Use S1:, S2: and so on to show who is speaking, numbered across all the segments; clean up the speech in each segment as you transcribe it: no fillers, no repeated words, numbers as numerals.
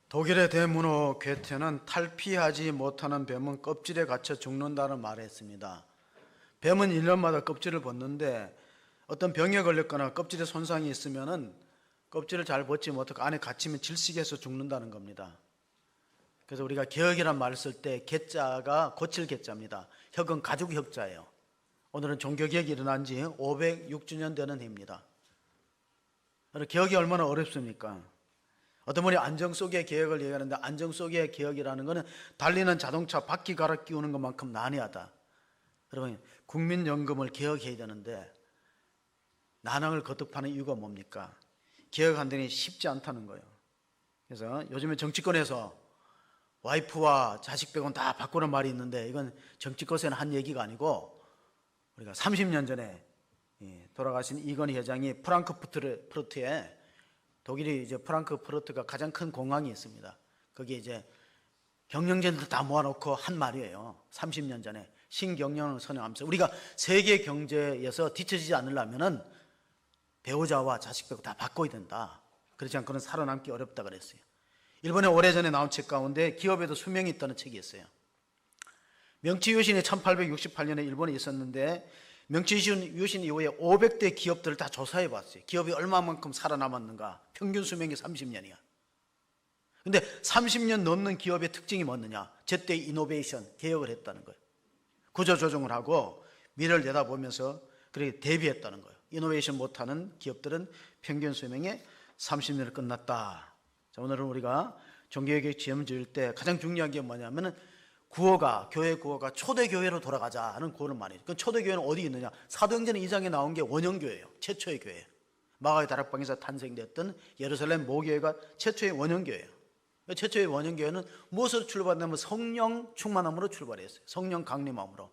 S1: 독일의 대문호 괴테는 탈피하지 못하는 뱀은 껍질에 갇혀 죽는다는 말을 했습니다. 뱀은 1년마다 껍질을 벗는데 어떤 병에 걸렸거나 껍질에 손상이 있으면은 껍질을 잘 벗지 못하고 안에 갇히면 질식해서 죽는다는 겁니다. 그래서 우리가 개혁이란 말을 쓸 때 개자가 고칠 개자입니다. 혁은 가죽 혁자예요. 오늘은 종교개혁이 일어난 지 506주년 되는 해입니다. 개혁이 얼마나 어렵습니까? 어떤 분이 안정 속의 개혁을 얘기하는데 안정 속의 개혁이라는 것은 달리는 자동차 바퀴 갈아 끼우는 것만큼 난해하다. 여러분, 국민연금을 개혁해야 되는데 난항을 거듭하는 이유가 뭡니까? 개혁한다니 쉽지 않다는 거예요. 그래서 요즘에 정치권에서 와이프와 자식 빼고는 다 바꾸는 말이 있는데 이건 정치권에서는 한 얘기가 아니고 우리가 30년 전에 돌아가신 이건희 회장이 프랑크푸르트에 독일이 이제 프랑크푸르트가 가장 큰 공항이 있습니다. 거기에 이제 경영진들 다 모아놓고 한 말이에요. 30년 전에 신경영을 선언하면서 우리가 세계 경제에서 뒤처지지 않으려면은 배우자와 자식 빼고 다 바꿔야 된다. 그렇지 않고는 살아남기 어렵다 그랬어요. 일본에 오래전에 나온 책 가운데 기업에도 수명이 있다는 책이 있어요. 명치유신이 1868년에 일본에 있었는데 명치유신 이후에 500대 기업들을 다 조사해 봤어요. 기업이 얼마만큼 살아남았는가. 평균 수명이 30년이야. 근데 30년 넘는 기업의 특징이 뭐느냐. 제때 이노베이션, 개혁을 했다는 거예요. 구조조정을 하고 미래를 내다보면서 그렇게 대비했다는 거예요. 이노베이션 못하는 기업들은 평균 수명이 30년을 끝났다. 자, 오늘은 우리가 종교개혁 지점 지을 때 가장 중요한 게 뭐냐면은 교회 구호가 초대교회로 돌아가자 하는 구호는 말이에요. 그 초대교회는 어디 있느냐? 사도행전 2장에 나온 게 원형교회예요. 최초의 교회. 마가의 다락방에서 탄생됐던 예루살렘 모교회가 최초의 원형교회예요. 최초의 원형교회는 무엇으로 출발했냐면 성령 충만함으로 출발했어요. 성령 강림함으로.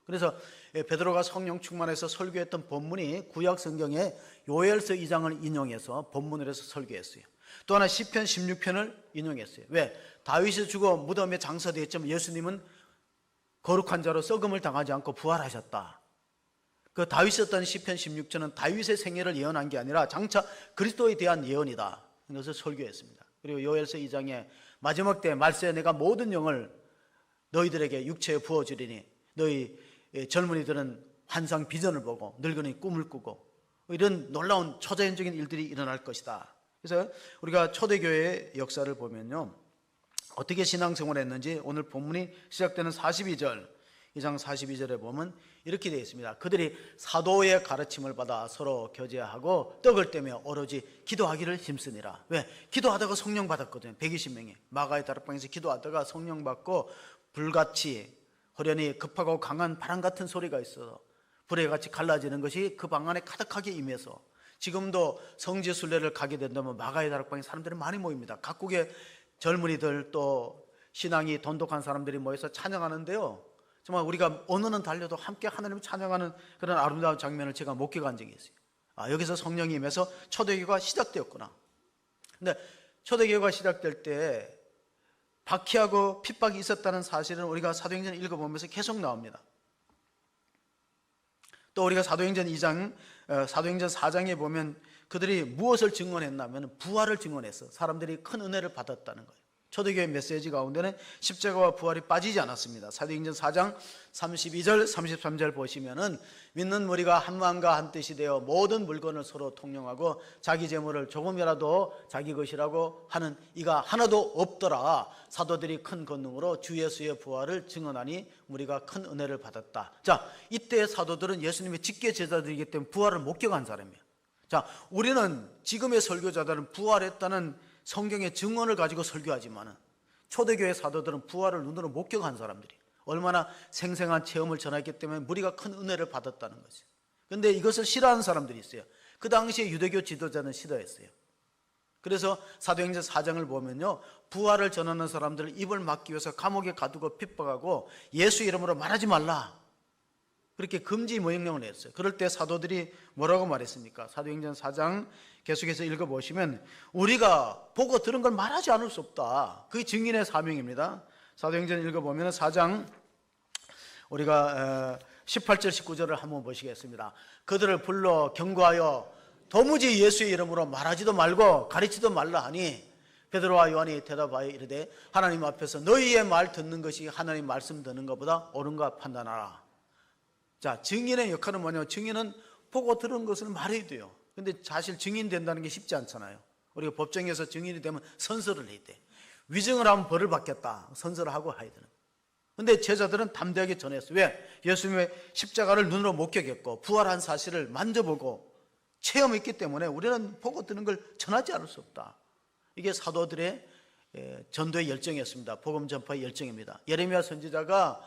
S1: 그래서 베드로가 성령 충만해서 설교했던 본문이 구약 성경의 요엘서 2장을 인용해서 본문으로 해서 설교했어요. 또 하나 시편 16편을 인용했어요. 왜? 다윗이 죽어 무덤에 장사되었지만 예수님은 거룩한 자로 썩음을 당하지 않고 부활하셨다. 그 다윗이 썼던 시편 16편은 다윗의 생애를 예언한 게 아니라 장차 그리스도에 대한 예언이다. 이것을 설교했습니다. 그리고 요엘서 2장에 마지막 때 말세에 내가 모든 영을 너희들에게 육체에 부어주리니 너희 젊은이들은 환상 비전을 보고 늙은이 꿈을 꾸고 이런 놀라운 초자연적인 일들이 일어날 것이다. 그래서 우리가 초대교회의 역사를 보면요, 어떻게 신앙생활을 했는지 오늘 본문이 시작되는 42절, 2장 42절에 보면 이렇게 되어 있습니다. 그들이 사도의 가르침을 받아 서로 교제하고 떡을 떼며 오로지 기도하기를 힘쓰니라. 왜? 기도하다가 성령 받았거든요. 120명이 마가의 다락방에서 기도하다가 성령 받고 불같이 호련히 급하고 강한 바람 같은 소리가 있어서 불에 같이 갈라지는 것이 그 방 안에 가득하게 임해서 지금도 성지 순례를 가게 된다면 마가의 다락방에 사람들이 많이 모입니다. 각국의 젊은이들 또 신앙이 돈독한 사람들이 모여서 찬양하는데요, 정말 우리가 어느 는 달려도 함께 하나님을 찬양하는 그런 아름다운 장면을 제가 목격한 적이 있어요. 여기서 성령이 임해서 초대교회가 시작되었구나. 근데 초대교회가 시작될 때 박해하고 핍박이 있었다는 사실은 우리가 사도행전을 읽어보면서 계속 나옵니다. 또 우리가 사도행전 2장, 사도행전 4장에 보면 그들이 무엇을 증언했냐면 부활을 증언했어. 사람들이 큰 은혜를 받았다는 거예요. 초대교회 메시지 가운데는 십자가와 부활이 빠지지 않았습니다. 사도행전 4장 32절 33절 보시면은 믿는 무리가 한 마음과 한 뜻이 되어 모든 물건을 서로 통용하고 자기 재물을 조금이라도 자기 것이라고 하는 이가 하나도 없더라. 사도들이 큰 권능으로 주 예수의 부활을 증언하니 우리가 큰 은혜를 받았다. 자, 이때 사도들은 예수님의 직계 제자들이기 때문에 부활을 목격한 사람이에요. 자, 우리는 지금의 설교자들은 부활했다는 성경의 증언을 가지고 설교하지만은 초대교회 사도들은 부활을 눈으로 목격한 사람들이 얼마나 생생한 체험을 전했기 때문에 우리가 큰 은혜를 받았다는 거죠. 그런데 이것을 싫어하는 사람들이 있어요. 그 당시에 유대교 지도자는 싫어했어요. 그래서 사도행전 4장을 보면요, 부활을 전하는 사람들을 입을 막기 위해서 감옥에 가두고 핍박하고 예수 이름으로 말하지 말라, 그렇게 금지 명령을 했어요. 그럴 때 사도들이 뭐라고 말했습니까? 사도행전 4장 계속해서 읽어보시면 우리가 보고 들은 걸 말하지 않을 수 없다. 그게 증인의 사명입니다. 사도행전 읽어보면 4장 우리가 18절 19절을 한번 보시겠습니다. 그들을 불러 경고하여 도무지 예수의 이름으로 말하지도 말고 가르치도 말라 하니 베드로와 요한이 대답하여 이르되 하나님 앞에서 너희의 말 듣는 것이 하나님 말씀 듣는 것보다 옳은가 판단하라. 자, 증인의 역할은 뭐냐면 증인은 보고 들은 것을 말해야 돼요. 근데 사실 증인 된다는 게 쉽지 않잖아요. 우리가 법정에서 증인이 되면 선서를 해야 돼. 위증을 하면 벌을 받겠다. 선서를 하고 해야 되는. 근데 제자들은 담대하게 전했어요. 왜? 예수님의 십자가를 눈으로 목격했고 부활한 사실을 만져보고 체험했기 때문에 우리는 보고 듣는 걸 전하지 않을 수 없다. 이게 사도들의 전도의 열정이었습니다. 복음 전파의 열정입니다. 예레미야 선지자가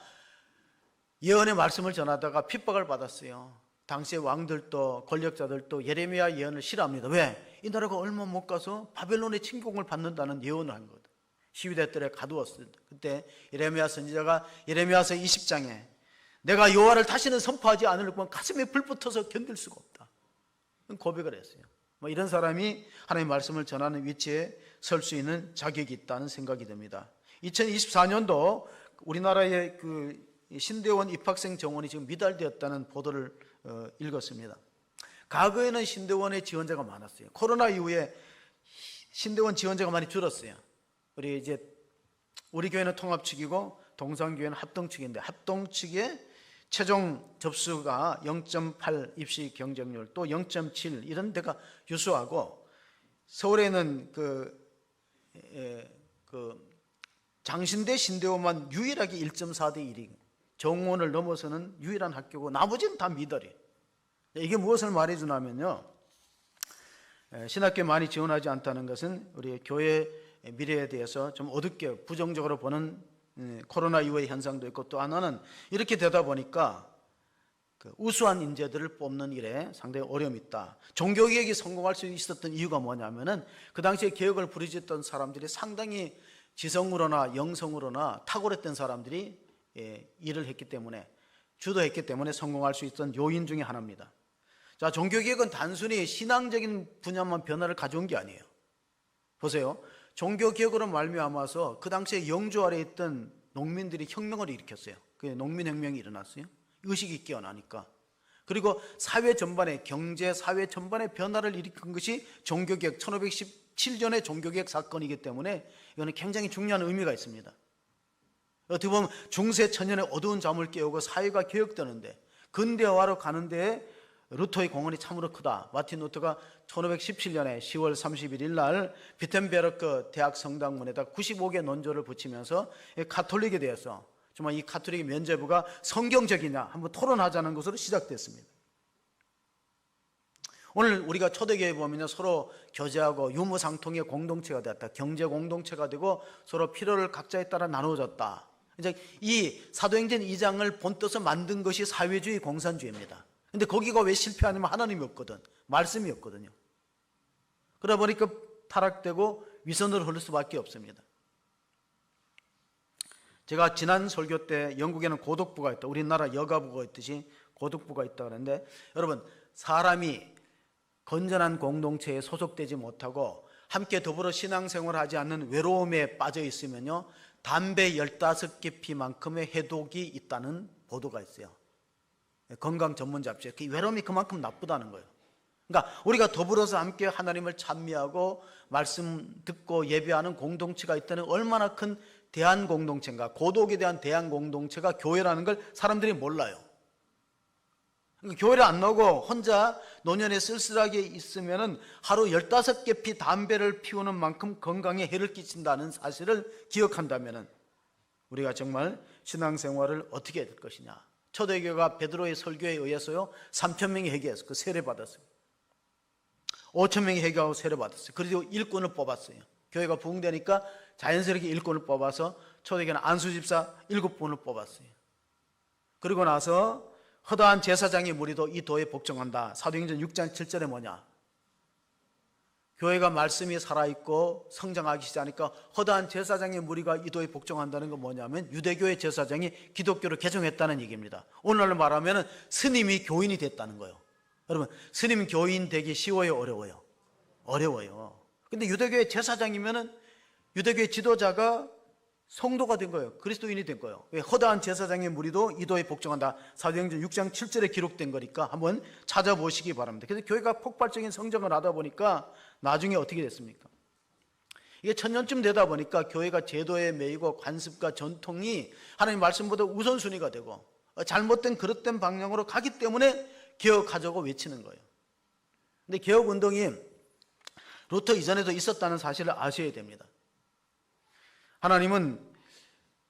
S1: 예언의 말씀을 전하다가 핍박을 받았어요. 당시의 왕들도 권력자들도 예레미야 예언을 싫어합니다. 왜? 이 나라가 얼마 못 가서 바벨론의 침공을 받는다는 예언을 한 거거든. 시위대 뜰에 가두었어요. 그때 예레미야 선지자가 예레미야서 20장에 내가 여호와를 다시는 선포하지 않을 건 가슴에 불 붙어서 견딜 수가 없다. 고백을 했어요. 이런 사람이 하나님의 말씀을 전하는 위치에 설 수 있는 자격이 있다는 생각이 듭니다. 2024년도 우리나라의 그 신대원 입학생 정원이 지금 미달되었다는 보도를 읽었습니다. 과거에는 신대원의 지원자가 많았어요. 코로나 이후에 신대원 지원자가 많이 줄었어요. 우리 교회는 통합 측이고 동산교회는 합동 측인데 합동 측의 최종 접수가 0.8 입시 경쟁률 또 0.7 이런 데가 유수하고 서울에는 장신대 신대원만 유일하게 1.4대 1이 정원을 넘어서는 유일한 학교고 나머지는 다 미달이에요. 이게 무엇을 말해주냐면요, 신학교에 많이 지원하지 않다는 것은 우리 교회 미래에 대해서 좀 어둡게 부정적으로 보는 코로나 이후의 현상도 있고, 또 하나는 이렇게 되다 보니까 우수한 인재들을 뽑는 일에 상당히 어려움이 있다. 종교개혁이 성공할 수 있었던 이유가 뭐냐면은 그 당시에 개혁을 부르짖던 사람들이 상당히 지성으로나 영성으로나 탁월했던 사람들이 일을 했기 때문에, 주도했기 때문에 성공할 수 있던 요인 중에 하나입니다. 자, 종교개혁은 단순히 신앙적인 분야만 변화를 가져온 게 아니에요. 보세요. 종교개혁으로 말미암아서 그 당시에 영주 아래에 있던 농민들이 혁명을 일으켰어요. 그 농민혁명이 일어났어요. 의식이 깨어나니까. 그리고 사회 전반에, 경제, 사회 전반에 변화를 일으킨 것이 종교개혁, 1517년의 종교개혁 사건이기 때문에 이거는 굉장히 중요한 의미가 있습니다. 어떻게 보면 중세 천년의 어두운 잠을 깨우고 사회가 개혁되는데, 근대화로 가는 데에 루터의 공헌이 참으로 크다. 마틴 루터가 1517년에 10월 31일 날 비텐베르크 대학 성당문에다 95개 논조를 붙이면서 가톨릭에 대해서 정말 이 가톨릭 면죄부가 성경적이냐 한번 토론하자는 것으로 시작됐습니다. 오늘 우리가 초대교회에 보면 서로 교제하고 유무상통의 공동체가 되었다. 경제 공동체가 되고 서로 필요를 각자에 따라 나누어졌다. 이제 이 사도행전 2장을 본떠서 만든 것이 사회주의 공산주의입니다. 근데 거기가 왜 실패하냐면 하나님이 없거든. 말씀이 없거든요. 그러다 보니까 타락되고 위선으로 흐를 수밖에 없습니다. 제가 지난 설교 때 영국에는 고독부가 있다. 우리나라 여가부가 있듯이 고독부가 있다 그랬는데, 여러분, 사람이 건전한 공동체에 소속되지 못하고 함께 더불어 신앙생활을 하지 않는 외로움에 빠져 있으면요, 담배 15개 피만큼의 해독이 있다는 보도가 있어요. 건강 전문 잡지에. 그 외로움이 그만큼 나쁘다는 거예요. 그러니까 우리가 더불어서 함께 하나님을 찬미하고 말씀 듣고 예배하는 공동체가 있다는 얼마나 큰 대한 공동체인가, 고독에 대한 대한 공동체가 교회라는 걸 사람들이 몰라요. 그러니까 교회를 안 나오고 혼자 노년에 쓸쓸하게 있으면은 하루 15개 피 담배를 피우는 만큼 건강에 해를 끼친다는 사실을 기억한다면은 우리가 정말 신앙생활을 어떻게 해야 될 것이냐. 초대교회가 베드로의 설교에 의해서요 3,000명이 회개해서 그 세례받았어요. 5,000명이 회개하고 세례받았어요. 그리고 일꾼을 뽑았어요. 교회가 부흥되니까 자연스럽게 일꾼을 뽑아서 초대교회는 안수집사 7분을 뽑았어요. 그리고 나서 허다한 제사장의 무리도 이 도에 복종한다. 사도행전 6장 7절에 뭐냐, 교회가 말씀이 살아있고 성장하기 시작하니까 허다한 제사장의 무리가 이 도에 복종한다는 건 뭐냐면 유대교의 제사장이 기독교를 개종했다는 얘기입니다. 오늘날로 말하면 스님이 교인이 됐다는 거예요. 여러분, 스님 교인 되기 쉬워요, 어려워요? 어려워요. 근데 유대교의 제사장이면은 유대교의 지도자가 성도가 된 거예요. 그리스도인이 된 거예요. 허다한 제사장의 무리도 이도에 복종한다. 사도행전 6장 7절에 기록된 거니까 한번 찾아보시기 바랍니다. 그래서 교회가 폭발적인 성장을 하다 보니까 나중에 어떻게 됐습니까? 이게 천년쯤 되다 보니까 교회가 제도에 매이고 관습과 전통이 하나님 말씀보다 우선순위가 되고 잘못된 그릇된 방향으로 가기 때문에 개혁하자고 외치는 거예요. 근데 개혁운동이 루터 이전에도 있었다는 사실을 아셔야 됩니다. 하나님은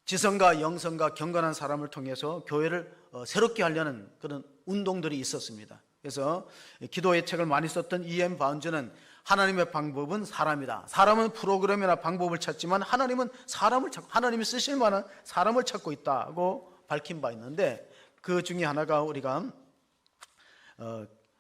S1: 지성과 영성과 경건한 사람을 통해서 교회를 새롭게 하려는 그런 운동들이 있었습니다. 그래서 기도의 책을 많이 썼던 E.M. 바운즈는 하나님의 방법은 사람이다. 사람은 프로그램이나 방법을 찾지만 하나님은 사람을 찾고, 하나님이 쓰실 만한 사람을 찾고 있다고 밝힌 바 있는데, 그 중에 하나가 우리가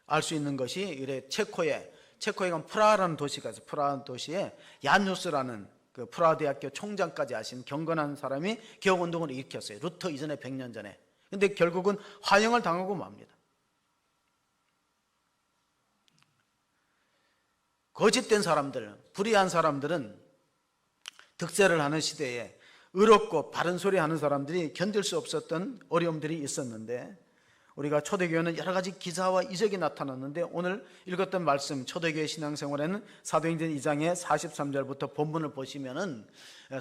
S1: 알 수 있는 것이 이래 체코에 가면 프라하라는 도시가 있어요. 프라하 도시에 야누스라는 그 프라하 대학교 총장까지 하신 경건한 사람이 개혁운동을 일으켰어요. 루터 이전에 100년 전에. 근데 결국은 화형을 당하고 맙니다. 거짓된 사람들, 불의한 사람들은 득세를 하는 시대에 의롭고 바른 소리 하는 사람들이 견딜 수 없었던 어려움들이 있었는데, 우리가 초대교회는 여러 가지 기사와 이적이 나타났는데, 오늘 읽었던 말씀 초대교회 신앙생활에는 사도행전 2장의 43절부터 본문을 보시면은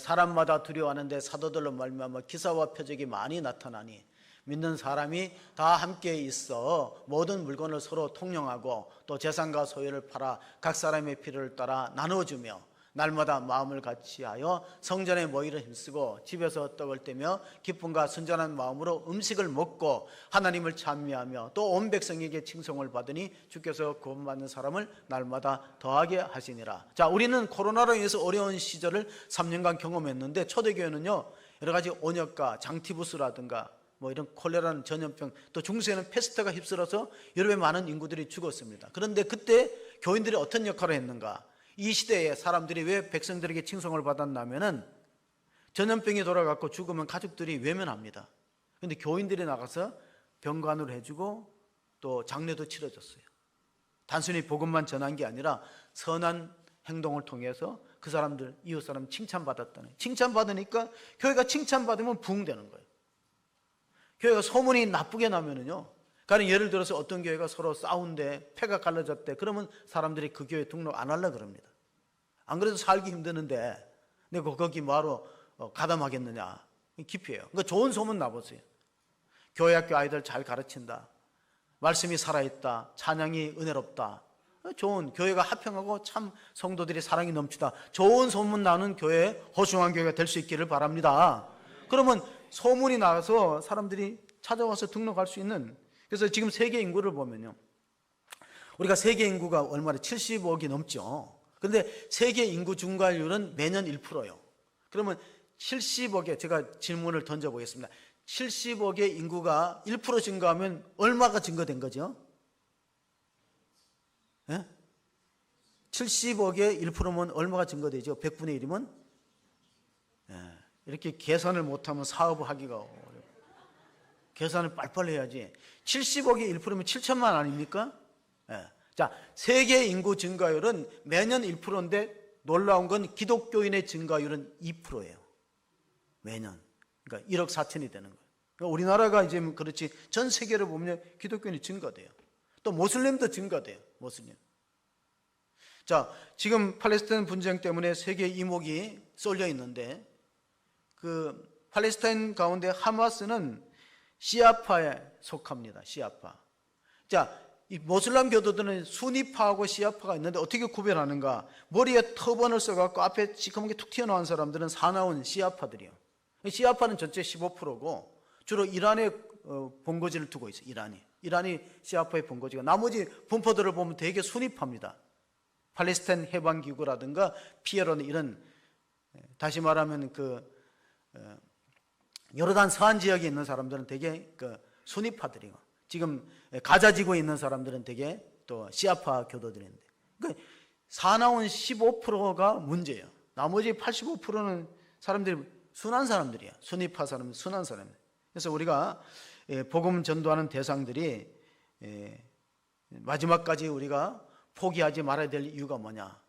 S1: 사람마다 두려워하는데 사도들로 말미암아 기사와 표적이 많이 나타나니 믿는 사람이 다 함께 있어 모든 물건을 서로 통용하고 또 재산과 소유를 팔아 각 사람의 필요를 따라 나누어주며 날마다 마음을 같이하여 성전에 모이려 힘쓰고 집에서 떡을 떼며 기쁨과 순전한 마음으로 음식을 먹고 하나님을 찬미하며 또 온 백성에게 칭송을 받으니 주께서 구원받는 사람을 날마다 더하게 하시니라. 자, 우리는 코로나로 인해서 어려운 시절을 3년간 경험했는데, 초대교회는요 여러 가지 온역과 장티부스라든가 이런 콜레라는 전염병, 또 중세에는 페스트가 휩쓸어서 유럽의 많은 인구들이 죽었습니다. 그런데 그때 교인들이 어떤 역할을 했는가? 이 시대에 사람들이 왜 백성들에게 칭송을 받았냐면은 전염병이 돌아갔고 죽으면 가족들이 외면합니다. 그런데 교인들이 나가서 병간을 해주고 또 장례도 치러줬어요. 단순히 복음만 전한 게 아니라 선한 행동을 통해서 그 사람들, 이웃 사람 칭찬받았다는, 칭찬받으니까 교회가 칭찬받으면 부흥되는 거예요. 교회가 소문이 나쁘게 나면은요, 그러니까 예를 들어서 어떤 교회가 서로 싸운데 패가 갈라졌대, 그러면 사람들이 그 교회 등록 안 하려고 그럽니다. 안 그래도 살기 힘드는데 내가 거기 뭐하러 가담하겠느냐, 기피해요. 그러니까 좋은 소문 나보세요. 교회 학교 아이들 잘 가르친다, 말씀이 살아있다, 찬양이 은혜롭다, 좋은 교회가 화평하고 참 성도들이 사랑이 넘치다, 좋은 소문 나는 교회, 호숭한 교회가 될 수 있기를 바랍니다. 그러면 소문이 나서 사람들이 찾아와서 등록할 수 있는. 그래서 지금 세계 인구를 보면요, 우리가 세계 인구가 얼마나 75억이 넘죠. 그런데 세계 인구 증가율은 매년 1%예요. 그러면 70억에, 제가 질문을 던져보겠습니다. 70억의 인구가 1% 증가하면 얼마가 증가된 거죠? 예? 70억의 1%면 얼마가 증가되죠? 100분의 1이면? 예. 이렇게 계산을 못하면 사업을 하기가 어려워요. 계산을 빨리빨리 해야지. 70억이 1%면 7천만 아닙니까? 예. 자, 세계 인구 증가율은 매년 1%인데 놀라운 건 기독교인의 증가율은 2%예요. 매년. 그러니까 1억 4천이 되는 거예요. 그러니까 우리나라가 이제 그렇지 전 세계를 보면 기독교인이 증가돼요. 또 모슬림도 증가돼요. 모슬림. 자, 지금 팔레스타인 분쟁 때문에 세계 이목이 쏠려 있는데, 그 팔레스타인 가운데 하마스는 시아파에 속합니다. 시아파. 자, 이 모슬람 교도들은 수니파하고 시아파가 있는데 어떻게 구별하는가? 머리에 터번을 써갖고 앞에 시커멓게 툭 튀어나온 사람들은 사나운 시아파들이요. 시아파는 전체 15%고 주로 이란에 본거지를 두고 있어요. 이란이 시아파의 본거지가. 나머지 분포들을 보면 되게 수니파입니다. 팔레스타인 해방기구라든가 피에로는 이런, 다시 말하면 그 요르단 서한 지역에 있는 사람들은 되게 그 수니파들이고, 지금 가자 지구에 있는 사람들은 되게 또 시아파 교도들인데, 그러니까 사나운 15%가 문제예요. 나머지 85%는 사람들이 순한 사람들이야. 수니파 사람은 순한 사람이에요. 그래서 우리가 복음 전도하는 대상들이 마지막까지 우리가 포기하지 말아야 될 이유가 뭐냐?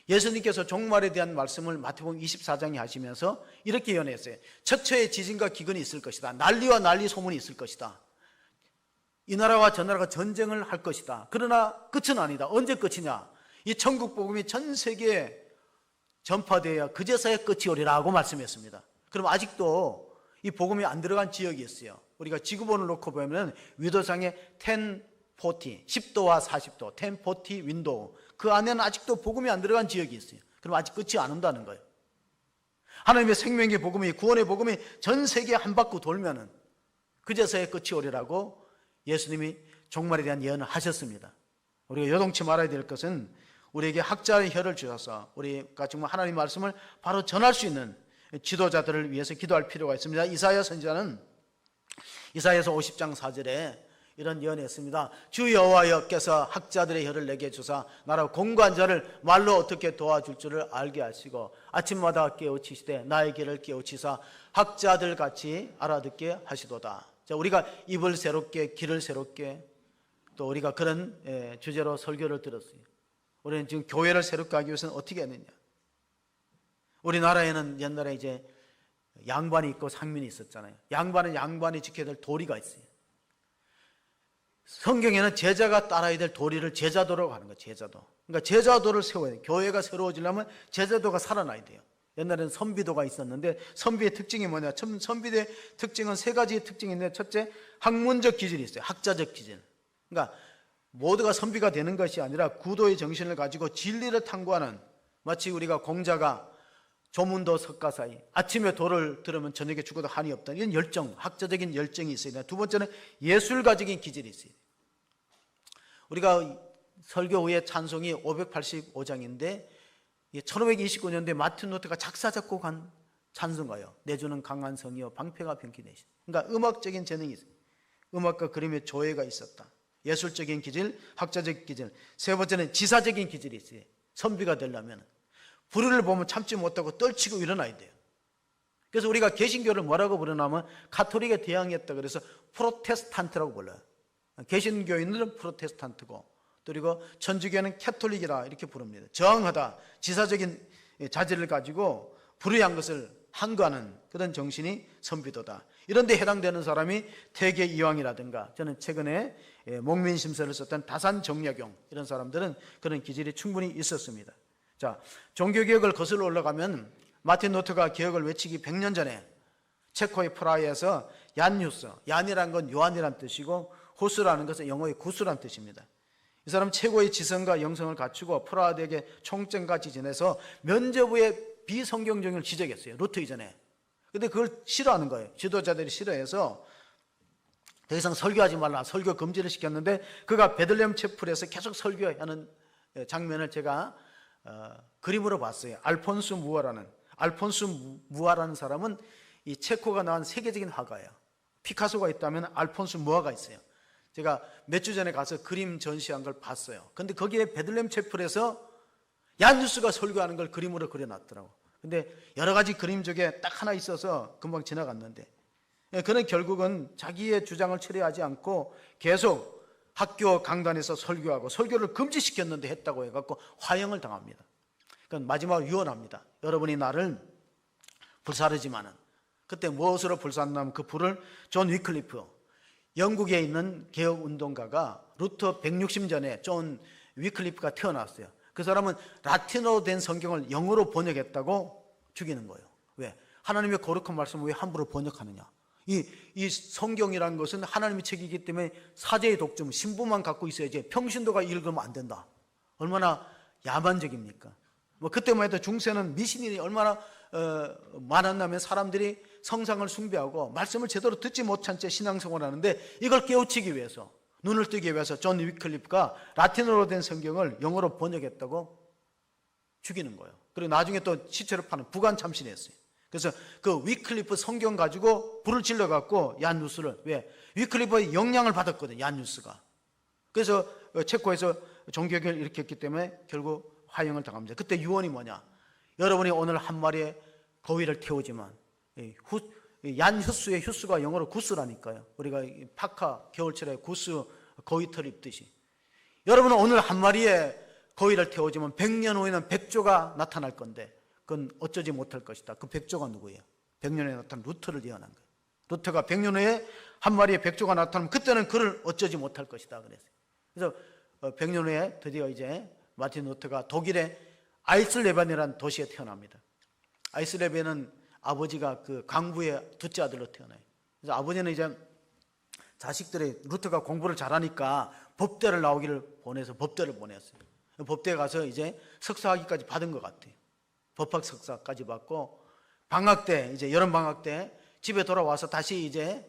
S1: 예수님께서 종말에 대한 말씀을 마태복음 24장에 하시면서 이렇게 예언했어요. 처처에 지진과 기근이 있을 것이다. 난리와 난리 소문이 있을 것이다. 이 나라와 저 나라가 전쟁을 할 것이다. 그러나 끝은 아니다. 언제 끝이냐? 이 천국 복음이 전 세계에 전파되어야 그제서야 끝이 오리라고 말씀했습니다. 그럼 아직도 이 복음이 안 들어간 지역이 있어요. 우리가 지구본을 놓고 보면 위도상에 1040, 10도와 40도, 1040 윈도우, 그 안에는 아직도 복음이 안 들어간 지역이 있어요. 그럼 아직 끝이 안 온다는 거예요. 하나님의 생명의 복음이, 구원의 복음이 전 세계에 한 바퀴 돌면은 그제서야 끝이 오리라고 예수님이 종말에 대한 예언을 하셨습니다. 우리가 요동치 말아야 될 것은 우리에게 학자의 혀를 주셔서 우리가 정말 하나님의 말씀을 바로 전할 수 있는 지도자들을 위해서 기도할 필요가 있습니다. 이사야 선지자는 이사야서 50장 4절에 이런 예언을 했습니다. 주 여호와께서 학자들의 혀를 내게 주사 나라 공고한 자를 말로 어떻게 도와줄 줄을 알게 하시고 아침마다 깨우치시되 나의 길을 깨우치사 학자들 같이 알아듣게 하시도다. 자, 우리가 입을 새롭게 길을 새롭게 또 우리가 그런 주제로 설교를 들었어요. 우리는 지금 교회를 새롭게 하기 위해서는 어떻게 했느냐. 우리나라에는 옛날에 이제 양반이 있고 상민이 있었잖아요. 양반은 양반이 지켜야 될 도리가 있어요. 성경에는 제자가 따라야 될 도리를 제자도라고 하는 거예요. 제자도. 그러니까 제자도를 세워야 돼요. 교회가 새로워지려면 제자도가 살아나야 돼요. 옛날에는 선비도가 있었는데 선비의 특징이 뭐냐. 선비의 특징은 세 가지의 특징이 있는데 첫째, 학문적 기질이 있어요. 학자적 기질. 그러니까 모두가 선비가 되는 것이 아니라 구도의 정신을 가지고 진리를 탐구하는, 마치 우리가 공자가 조문도 석가사이, 아침에 도를 들으면 저녁에 죽어도 한이 없다, 이런 열정, 학자적인 열정이 있어야 돼요. 두 번째는 예술가적인 기질이 있어요. 우리가 설교 후에 찬송이 585장인데 1529년도에 마틴 루터가 작사 작곡한 찬송가요. 내주는 강한 성이요 방패가 병기 되시. 그러니까 음악적인 재능이 있어요. 음악과 그림의 조예가 있었다. 예술적인 기질, 학자적 기질. 세 번째는 지사적인 기질이 있어요. 선비가 되려면 불의를 보면 참지 못하고 떨치고 일어나야 돼요. 그래서 우리가 개신교를 뭐라고 부르냐면 가톨릭에 대항했다 그래서 프로테스탄트라고 불러요. 개신교인들은 프로테스탄트고, 그리고 천주교는 캐톨릭이라 이렇게 부릅니다. 저항하다, 지사적인 자질을 가지고 불의한 것을 항거하는 그런 정신이 선비도다. 이런 데 해당되는 사람이 태계 이황이라든가, 저는 최근에 목민심서를 썼던 다산정약용, 이런 사람들은 그런 기질이 충분히 있었습니다. 자, 종교개혁을 거슬러 올라가면 마틴 루터가 개혁을 외치기 100년 전에 체코의 프라하에서 얀 후스, 얀이라는 건 요한이란 뜻이고 후스라는 것은 영어의 구스란 뜻입니다. 이 사람 최고의 지성과 영성을 갖추고 프라하 대학에 총장까지 지내서 면접 후에 비성경적을 지적했어요. 루터 이전에. 근데 그걸 싫어하는 거예요. 지도자들이 싫어해서 더 이상 설교하지 말라, 설교 금지를 시켰는데 그가 베들레헴 채플에서 계속 설교하는 장면을 제가 그림으로 봤어요. 알폰수 무아라는 사람은 이 체코가 나온 세계적인 화가예요. 피카소가 있다면 알폰수 무아가 있어요. 제가 몇 주 전에 가서 그림 전시한 걸 봤어요. 근데 거기에 베들레헴 채플에서 얀누스가 설교하는 걸 그림으로 그려놨더라고. 근데 여러 가지 그림 중에 딱 하나 있어서 금방 지나갔는데, 그는 결국은 자기의 주장을 철회하지 않고 계속 학교 강단에서 설교하고, 설교를 금지시켰는데 했다고 해갖고 화형을 당합니다. 그건 마지막으로 유언합니다. 여러분이 나를 불사르지만은, 그때 무엇으로 불사르냐면 그 불을 존 위클리프, 영국에 있는 개혁운동가가 루터 160전에 존 위클리프가 태어났어요. 그 사람은 라틴어로 된 성경을 영어로 번역했다고 죽이는 거예요. 왜? 하나님의 거룩한 말씀을 왜 함부로 번역하느냐. 이 성경이라는 것은 하나님의 책이기 때문에 사제의 독점, 신부만 갖고 있어야지 평신도가 읽으면 안 된다. 얼마나 야만적입니까? 뭐 그때만 해도 중세는 미신이 얼마나 많았냐면 사람들이 성상을 숭배하고 말씀을 제대로 듣지 못한 채 신앙생활을 하는데, 이걸 깨우치기 위해서, 눈을 뜨기 위해서 존 위클리프가 라틴어로 된 성경을 영어로 번역했다고 죽이는 거예요. 그리고 나중에 또 시체를 파는 부관 참신했어요. 그래서 그 위클리프 성경 가지고 불을 질러갖고 얀누스를, 왜? 위클리프의 영향을 받았거든요, 얀누스가. 그래서 체코에서 종교개혁을 일으켰기 때문에 결국 화형을 당합니다. 그때 유언이 뭐냐? 여러분이 오늘 한 마리의 거위를 태우지만, 얀 휴스의 휴스가 영어로 구스라니까요. 우리가 파카 겨울철에 구스 거위털 입듯이, 여러분은 오늘 한 마리의 거위를 태우지만 100년 후에는 백조가 나타날 건데 그건 어쩌지 못할 것이다. 그 백조가 누구예요? 100년에 나타난 루터를 예언한 거예요. 루터가 100년 후에 한 마리의 백조가 나타나면 그때는 그를 어쩌지 못할 것이다 그랬어요. 그래서 100년 후에 드디어 이제 마틴 루터가 독일의 아이슬레반이라는 도시에 태어납니다. 아이슬레반은 아버지가 그 강부의 둘째 아들로 태어나요. 그래서 아버지는 이제 자식들이 루터가 공부를 잘하니까 법대를 나오기를 보내서 법대를 보냈어요. 법대에 가서 이제 석사학위까지 받은 것 같아요. 법학 석사까지 받고 방학 때 이제 여름 방학 때 집에 돌아와서 다시 이제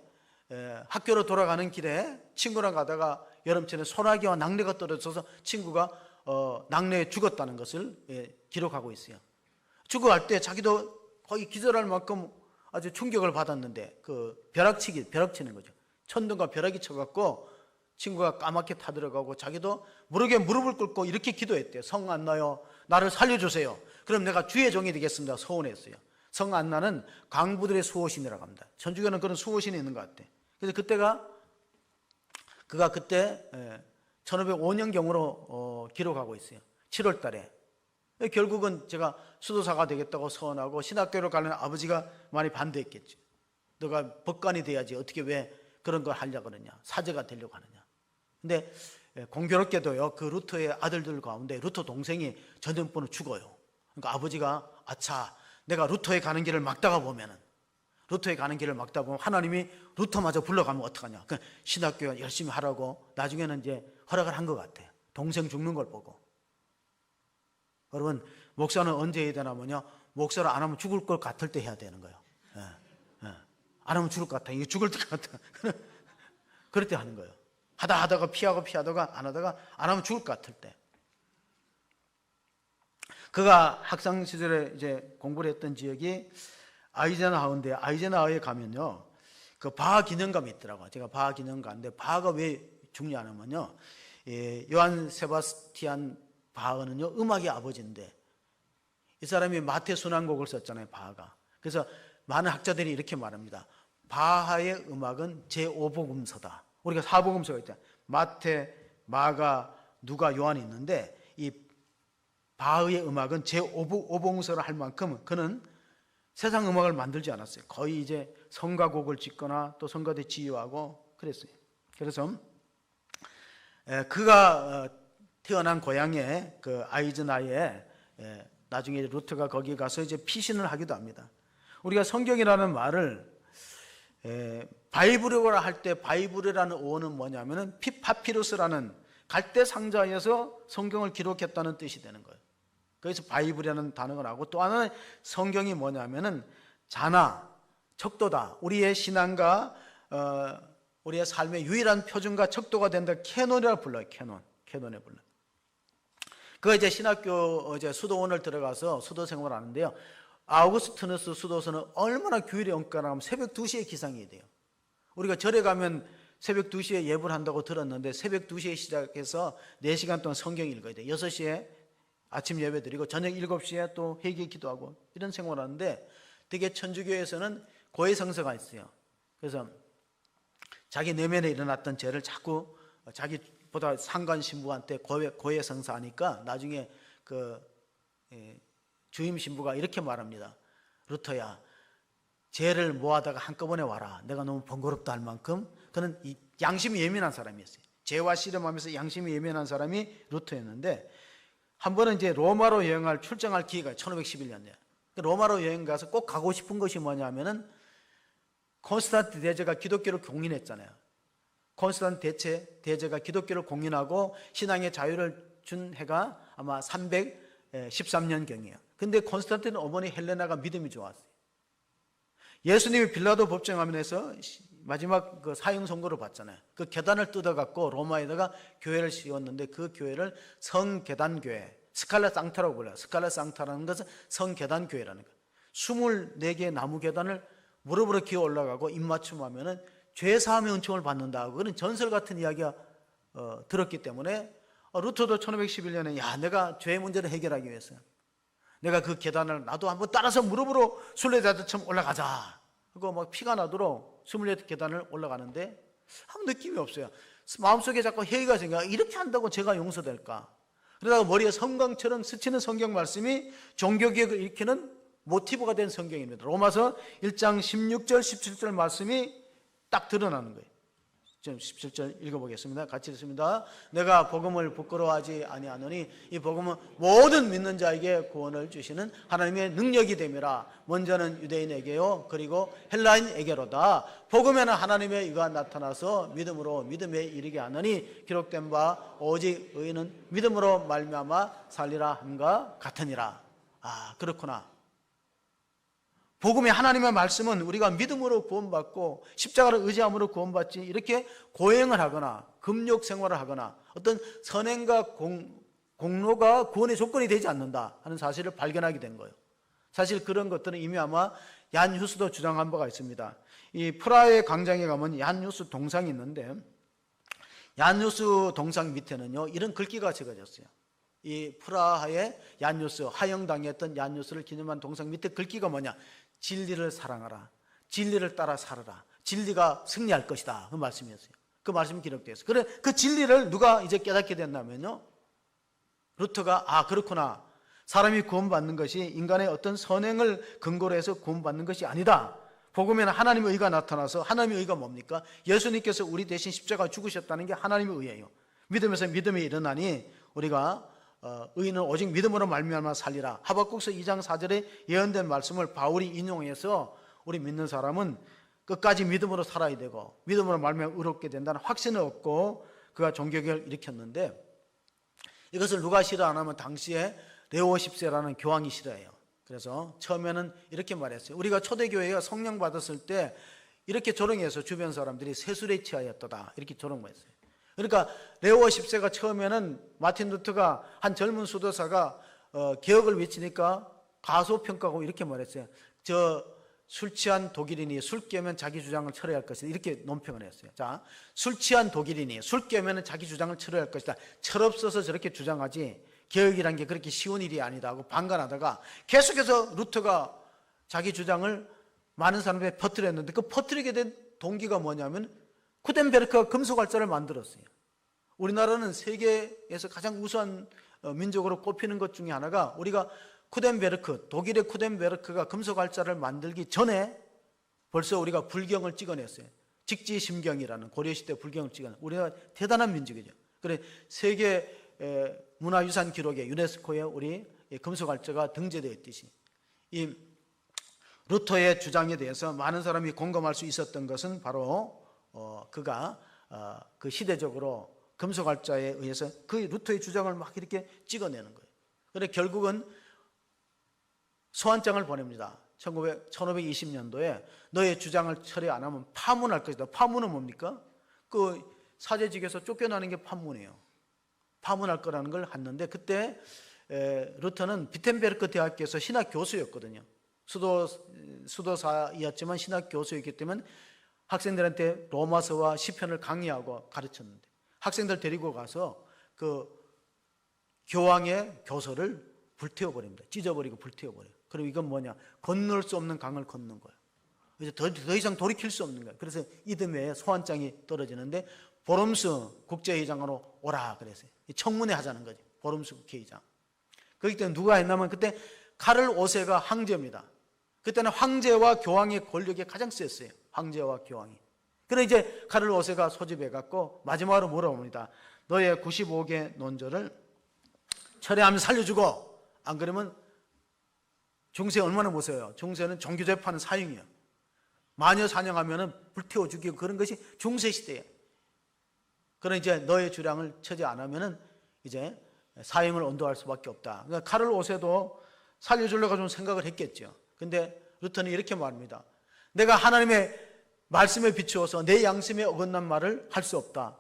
S1: 학교로 돌아가는 길에 친구랑 가다가 여름철에 소나기와 낙뢰가 떨어져서 친구가 낙뢰에 죽었다는 것을 기록하고 있어요. 죽어갈 때 자기도 거의 기절할 만큼 아주 충격을 받았는데 그 벼락 치는 거죠. 천둥과 벼락이 쳐갖고 친구가 까맣게 타들어가고 자기도 모르게 무릎을 꿇고 이렇게 기도했대요. 성 안나요, 나를 살려주세요. 그럼 내가 주의 종이 되겠습니다. 소원했어요. 성 안나는 강부들의 수호신이라고 합니다. 천주교는 그런 수호신이 있는 것 같아요. 그래서 그가 그때 1505년경으로 기록하고 있어요. 7월 달에. 결국은 제가 수도사가 되겠다고 서원하고 신학교를 가려는 아버지가 많이 반대했겠죠. 너가 법관이 돼야지 어떻게 왜 그런 걸 하려고 그러냐, 사제가 되려고 하느냐. 근데 공교롭게도요, 그 루터의 아들들 가운데 루터 동생이 전쟁번호 죽어요. 그러니까 아버지가 아차, 내가 루터에 가는 길을 막다가 보면 하나님이 루터마저 불러가면 어떡하냐. 그러니까 신학교 열심히 하라고 나중에는 이제 허락을 한 것 같아요. 동생 죽는 걸 보고. 여러분, 목사는 언제 해야 되냐면요, 목사를 안 하면 죽을 것 같을 때 해야 되는 거예요. 안 하면 죽을 것 같아. 이게 죽을 것 같아. 그럴 때 하는 거예요. 하다가 피하다가 안 하면 죽을 것 같을 때. 그가 학창 시절에 이제 공부를 했던 지역이 아이젠하우인데, 아이젠하우에 가면요, 그 바하 기념관이 있더라고요. 제가 바하 기념관인데, 바하가 왜 중요하냐면요, 요한 세바스티안 바하는요, 음악의 아버지인데, 이 사람이 마태 순환곡을 썼잖아요, 바하가. 그래서 많은 학자들이 이렇게 말합니다. 바하의 음악은 제5복음서다. 우리가 4복음서가 있잖아요. 마태, 마가, 누가, 요한이 있는데 이 바하의 음악은 제5복음서를 할 만큼 그는 세상 음악을 만들지 않았어요. 거의 이제 성가곡을 짓거나 또 성가대 지휘하고 그랬어요. 그래서 그가 태어난 고향에 그 아이즈나이에 나중에 루터가 거기 가서 이제 피신을 하기도 합니다. 우리가 성경이라는 말을 바이블이라 할 때 바이블이라는 어원은 뭐냐면은 파피루스라는 갈대 상자에서 성경을 기록했다는 뜻이 되는 거예요. 그래서 바이블이라는 단어가 나오고, 또 하나는 성경이 뭐냐면은 자나, 척도다. 우리의 신앙과 우리의 삶의 유일한 표준과 척도가 된다. 캐논이라고 불러요. 캐논에 불러요. 그 이제 신학교 이제 수도원을 들어가서 수도 생활을 하는데요. 아우구스티누스 수도서는 얼마나 규율이 엄격하면 새벽 2시에 기상이 돼요. 우리가 절에 가면 새벽 2시에 예불 한다고 들었는데 새벽 2시에 시작해서 4시간 동안 성경 읽어야 돼요. 6시에 아침 예배 드리고 저녁 7시에 또 회개 기도하고 이런 생활을 하는데, 되게 천주교에서는 고해성사가 있어요. 그래서 자기 내면에 일어났던 죄를 자꾸 자기보다 상관 신부한테 고해성사하니까 나중에 그 주임 신부가 이렇게 말합니다. 루터야, 죄를 모아다가 한꺼번에 와라. 내가 너무 번거롭다 할 만큼. 그는 양심이 예민한 사람이었어요. 죄와 씨름하면서 양심이 예민한 사람이 루터였는데, 한 번은 이제 로마로 출정할 기회가 1511년에 로마로 여행 가서 꼭 가고 싶은 것이 뭐냐면은 콘스탄틴 대제가 기독교를 공인했잖아요. 콘스탄틴 대제가 기독교를 공인하고 신앙의 자유를 준 해가 아마 313년경이에요. 근데 콘스탄틴 어머니 헬레나가 믿음이 좋았어요. 예수님이 빌라도 법정하면서 마지막 그 사형 선고를 받잖아요. 그 계단을 뜯어갖고 로마에다가 교회를 씌웠는데, 그 교회를 성계단교회, 스칼라 상타라고 불러요. 스칼라 상타라는 것은 성계단교회라는 거예요. 24개의 나무 계단을 무릎으로 기어 올라가고 입맞춤하면은 죄 사함의 은총을 받는다. 그런 전설 같은 이야기가 들었기 때문에 루터도 1511년에 내가 죄 문제를 해결하기 위해서 내가 그 계단을 나도 한번 따라서 무릎으로 순례자들처럼 올라가자. 그거 막 피가 나도록 28계단을 올라가는데 아무 느낌이 없어요. 마음속에 자꾸 회의가 생겨. 이렇게 한다고 제가 용서될까? 그러다가 머리에 섬광처럼 스치는 성경 말씀이 종교개혁을 일으키는 모티브가 된 성경입니다. 로마서 1장 16절 17절 말씀이 딱 드러나는 거예요. 지금 17절 읽어보겠습니다. 같이 읽습니다. 내가 복음을 부끄러워하지 아니하노니 이 복음은 모든 믿는 자에게 구원을 주시는 하나님의 능력이 됨이라. 먼저는 유대인에게요 그리고 헬라인에게로다. 복음에는 하나님의 의가 나타나서 믿음으로 믿음에 이르게 하느니 기록된 바 오직 의인은 믿음으로 말미암아 살리라 함과 같으니라. 아, 그렇구나. 복음의 하나님의 말씀은 우리가 믿음으로 구원받고 십자가를 의지함으로 구원받지 이렇게 고행을 하거나 금욕 생활을 하거나 어떤 선행과 공로가 구원의 조건이 되지 않는다 하는 사실을 발견하게 된 거예요. 사실 그런 것들은 이미 아마 얀 휴스도 주장한 바가 있습니다. 이 프라하의 광장에 가면 얀 휴스 동상이 있는데 얀 휴스 동상 밑에는요 이런 글귀가 적어졌어요. 이 프라하의 얀 휴스, 하영당했던 얀 휴스를 기념한 동상 밑에 글귀가 뭐냐? 진리를 사랑하라. 진리를 따라 살아라. 진리가 승리할 것이다. 그 말씀이었어요. 그 말씀이 기록되어 있어요. 그래, 그 진리를 누가 이제 깨닫게 됐냐면요. 루터가 아, 그렇구나. 사람이 구원받는 것이 인간의 어떤 선행을 근거로 해서 구원받는 것이 아니다. 복음에는 하나님의 의가 나타나서 하나님의 의가 뭡니까? 예수님께서 우리 대신 십자가 죽으셨다는 게 하나님의 의예요. 믿음에서 믿음에 일어나니 우리가 의인은 오직 믿음으로 말미암아 살리라. 하박국서 2장 4절에 예언된 말씀을 바울이 인용해서 우리 믿는 사람은 끝까지 믿음으로 살아야 되고 믿음으로 말미암아 의롭게 된다는 확신을 얻고 그가 종교개혁을 일으켰는데 이것을 누가 싫어 안 하면 당시에 레오 10세라는 교황이 싫어해요. 그래서 처음에는 이렇게 말했어요. 우리가 초대교회가 성령 받았을 때 이렇게 조롱해서 주변 사람들이 세술에 취하였도다 이렇게 조롱했어요. 그러니까 레오 10세가 처음에는 마틴 루터가 한 젊은 수도사가 개혁을 외치니까 가소평가하고 이렇게 말했어요. 저 술 취한 독일인이 술 깨면 자기 주장을 철회할 것이다 이렇게 논평을 했어요. 자, 술 취한 독일인이 술 깨면 자기 주장을 철회할 것이다. 철없어서 저렇게 주장하지 개혁이란 게 그렇게 쉬운 일이 아니다 하고 반관하다가 계속해서 루터가 자기 주장을 많은 사람들이 퍼뜨렸는데 그 퍼뜨리게 된 동기가 뭐냐면 쿠덴베르크가 금속활자를 만들었어요. 우리나라는 세계에서 가장 우수한 민족으로 꼽히는 것 중에 하나가 우리가 쿠덴베르크, 독일의 쿠덴베르크가 금속활자를 만들기 전에 벌써 우리가 불경을 찍어냈어요. 직지심경이라는 고려시대 불경을 찍어냈어요. 우리가 대단한 민족이죠. 그래 세계 문화유산 기록에 유네스코에 우리 금속활자가 등재되어 있듯이 이 루터의 주장에 대해서 많은 사람이 공감할 수 있었던 것은 바로 그가 그 시대적으로 금속활자에 의해서 그 루터의 주장을 막 이렇게 찍어내는 거예요. 그래 결국은 소환장을 보냅니다. 1520년도에 너의 주장을 처리 안 하면 파문할 것이다. 파문은 뭡니까? 그 사제직에서 쫓겨나는 게 파문이에요. 파문할 거라는 걸 했는데 그때 루터는 비텐베르크 대학교에서 신학 교수였거든요. 수도사이었지만 신학 교수였기 때문에 학생들한테 로마서와 시편을 강의하고 가르쳤는데 학생들 데리고 가서 그 교황의 교서를 불태워버립니다. 찢어버리고 불태워버려요. 그리고 이건 뭐냐? 건널 수 없는 강을 걷는 거예요. 이제 더 이상 돌이킬 수 없는 거예요. 그래서 이듬해에 소환장이 떨어지는데 보름스 국제회장으로 오라 그랬어요. 청문회 하자는 거죠. 보름스 국회의장. 그렇기 때문에 누가 했냐면 그때 카를 5세가 황제입니다. 그때는 황제와 교황의 권력이 가장 셌어요. 황제와 교황이. 그래 이제 카를 5세가 소집해갖고 마지막으로 물어봅니다. 너의 95개 논조를 철회하면 살려주고 안 그러면 중세 얼마나 무서워요. 중세는 종교재판은 사형이에요. 마녀 사냥하면 불태워 죽이고 그런 것이 중세시대예요. 그러나 이제 너의 주량을 처리 안 하면 이제 사형을 언도할 수밖에 없다. 그러니까 카를 5세도 살려주려고 좀 생각을 했겠죠. 근데 루터는 이렇게 말합니다. 내가 하나님의 말씀에 비추어서 내 양심에 어긋난 말을 할 수 없다.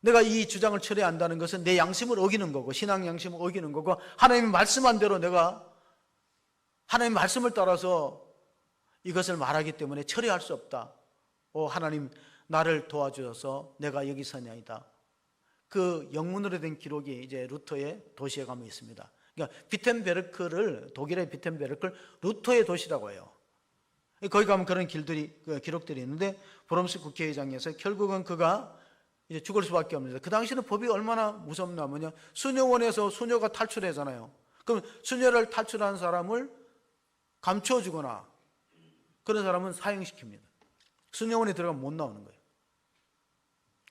S1: 내가 이 주장을 처리한다는 것은 내 양심을 어기는 거고 신앙 양심을 어기는 거고 하나님의 말씀한 대로 내가 하나님의 말씀을 따라서 이것을 말하기 때문에 처리할 수 없다. 하나님 나를 도와주셔서 내가 여기 서냐이다. 그 영문으로 된 기록이 이제 루터의 도시에 가면 있습니다. 그러니까 비텐베르크를 독일의 비텐베르크를 루터의 도시라고 해요. 거기 가면 그런 기록들이 있는데 보름스 국회의장에서 결국은 그가 이제 죽을 수밖에 없는데 그 당시는 법이 얼마나 무섭냐면요. 수녀원에서 수녀가 탈출하잖아요. 그럼 수녀를 탈출한 사람을 감춰주거나 그런 사람은 사형시킵니다. 수녀원에 들어가면 못 나오는 거예요.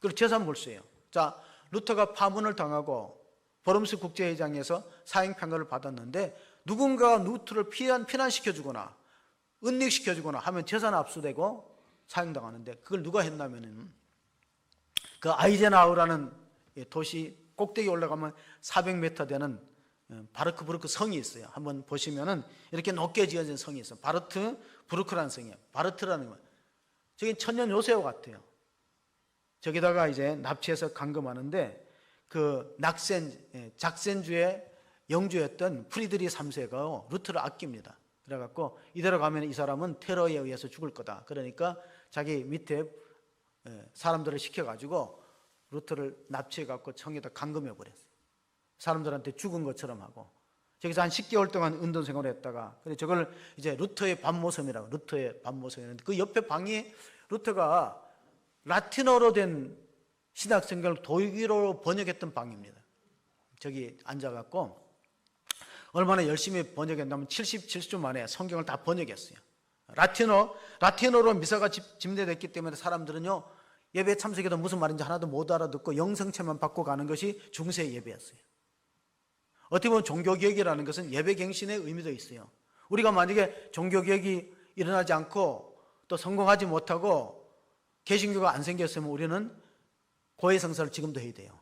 S1: 그리고 재산 몰수예요. 자, 루터가 파문을 당하고 버름스 국제회장에서 사형 판결을 받았는데 누군가가 루터를 피난시켜주거나 은닉시켜주거나 하면 재산 압수되고 사형당하는데 그걸 누가 했냐면은 그 아이젠하우라는 도시 꼭대기 올라가면 400m 되는 바르크부르크 성이 있어요. 한번 보시면은 이렇게 높게 지어진 성이 있어요. 바르트 부르크라는 성이에요. 바르트라는 건 저기 천년 요새와 같아요. 저기다가 이제 납치해서 감금하는데 그 작센주의 영주였던 프리드리 3세가 루터를 아낍니다. 그래갖고 이대로 가면 이 사람은 테러에 의해서 죽을 거다. 그러니까 자기 밑에 사람들을 시켜가지고 루터를 납치해갖고 청에다 감금해버렸어요. 사람들한테 죽은 것처럼 하고 저기서 한 10개월 동안 운동 생활을 했다가 그래 저걸 이제 루터의 반모섬이라고 루터의 반모섬이었는데 그 옆에 방이 루터가 라틴어로 된 신학성경을 독일어로 번역했던 방입니다. 저기 앉아갖고 얼마나 열심히 번역했냐면 70주 만에 성경을 다 번역했어요. 라틴어로 미사가 집례됐기 때문에 사람들은요 예배 참석해도 무슨 말인지 하나도 못 알아듣고 영성체만 받고 가는 것이 중세 예배였어요. 어떻게 보면 종교개혁이라는 것은 예배갱신의 의미도 있어요. 우리가 만약에 종교개혁이 일어나지 않고 또 성공하지 못하고 개신교가 안 생겼으면 우리는 고해성사를 지금도 해야 돼요.